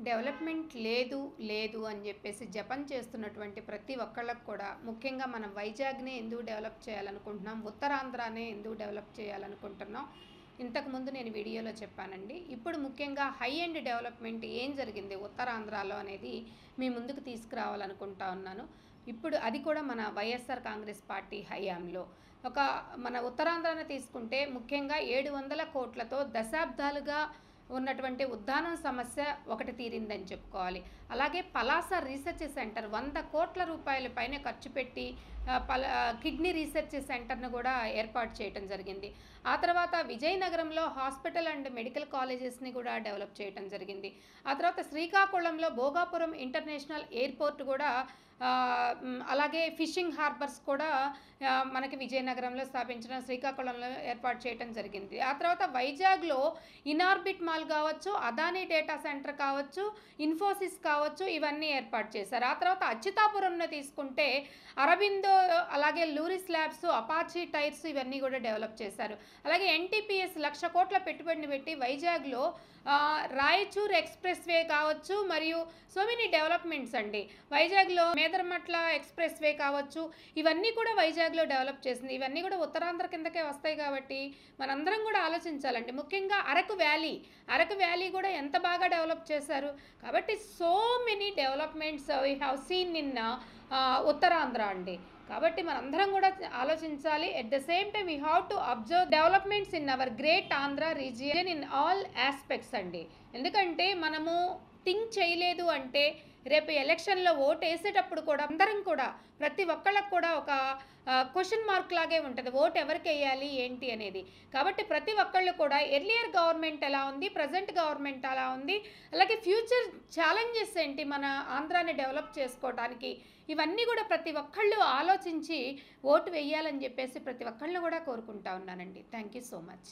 Development లేదు లేదు అని చెప్పేసి జపం చేస్తున్నటువంటి ప్రతి ఒక్కళ్ళకు కూడా ముఖ్యంగా మనం వైజాగ్నే ఎందుకు డెవలప్ చేయాలనుకుంటున్నాం, ఉత్తరాంధ్రానే ఎందుకు డెవలప్ చేయాలనుకుంటున్నాం, ఇంతకుముందు నేను వీడియోలో చెప్పానండి. ఇప్పుడు ముఖ్యంగా హై ఎండ్ డెవలప్మెంట్ ఏం జరిగింది ఉత్తరాంధ్రలో అనేది మీ ముందుకు తీసుకురావాలనుకుంటా ఉన్నాను. ఇప్పుడు అది కూడా మన వైఎస్ఆర్ కాంగ్రెస్ పార్టీ హయాంలో మన ఉత్తరాంధ్రను తీసుకుంటే ముఖ్యంగా 700 కోట్లతో దశాబ్దాలుగా ఉన్నటువంటి ఉద్దానం సమస్య ఒకటి తీరిందని చెప్పుకోవాలి. అలాగే పలాస రీసెర్చ్ సెంటర్ 100 కోట్ల రూపాయల పైన ఖర్చు పెట్టి కిడ్నీ రీసెర్చ్ సెంటర్ను కూడా ఏర్పాటు చేయడం జరిగింది. ఆ తర్వాత విజయనగరంలో హాస్పిటల్ అండ్ మెడికల్ కాలేజెస్ని కూడా డెవలప్ చేయడం జరిగింది. ఆ తర్వాత శ్రీకాకుళంలో భోగాపురం ఇంటర్నేషనల్ ఎయిర్పోర్ట్ కూడా, అలాగే ఫిషింగ్ హార్బర్స్ కూడా మనకి విజయనగరంలో స్థాపించడం, శ్రీకాకుళంలో ఏర్పాటు చేయడం జరిగింది. ఆ తర్వాత వైజాగ్లో ఇనార్బిట్ మాల్ కావచ్చు, అదానీ డేటా సెంటర్ కావచ్చు, ఇన్ఫోసిస్ కావచ్చు, ఇవన్నీ ఏర్పాటు చేశారు. ఆ తర్వాత అచ్యుతాపురంలో తీసుకుంటే అరబిందో, అలాగే లూరిస్ ల్యాబ్స్, అపాచీ టైర్స్ ఇవన్నీ కూడా డెవలప్ చేశారు. అలాగే ఎన్టీపీఎస్ 1,00,000 కోట్ల పెట్టుబడిని పెట్టి వైజాగ్లో రాయచూర్ ఎక్స్ప్రెస్ వే కావచ్చు, మరియు సో మెనీ డెవలప్మెంట్స్ అండి. వైజాగ్లో మేదరమట్ల ఎక్స్ప్రెస్ వే కావచ్చు, ఇవన్నీ కూడా వైజాగ్లో డెవలప్ చేసింది. ఇవన్నీ కూడా ఉత్తరాంధ్ర కిందకే వస్తాయి కాబట్టి మనందరం కూడా ఆలోచించాలండి. ముఖ్యంగా అరకు వ్యాలీ కూడా ఎంత బాగా డెవలప్ చేశారు. కాబట్టి so many developments we have seen in Uttarandhra అండి. కాబట్టి మనందరం కూడా ఆలోచించాలి. At the same time we have to observe developments in our great Andhra region in all aspects అండి. ఎందుకంటే మనము థింక్ చేయలేదు అంటే రేపు ఎలక్షన్లో ఓటు వేసేటప్పుడు కూడా అందరం కూడా ప్రతి ఒక్కళ్ళకు కూడా ఒక క్వశ్చన్ మార్క్ లాగే ఉంటుంది, ఓటు ఎవరికి వేయాలి ఏంటి అనేది. కాబట్టి ప్రతి ఒక్కళ్ళు కూడా ఎర్లియర్ గవర్నమెంట్ ఎలా ఉంది, ప్రజెంట్ గవర్నమెంట్ ఎలా ఉంది, అలాగే ఫ్యూచర్ ఛాలెంజెస్ ఏంటి మన ఆంధ్రాని డెవలప్ చేసుకోవడానికి, ఇవన్నీ కూడా ప్రతి ఒక్కళ్ళు ఆలోచించి ఓటు వేయాలని చెప్పేసి ప్రతి ఒక్కళ్ళని కూడా కోరుకుంటా ఉన్నానండి. Thank you so much.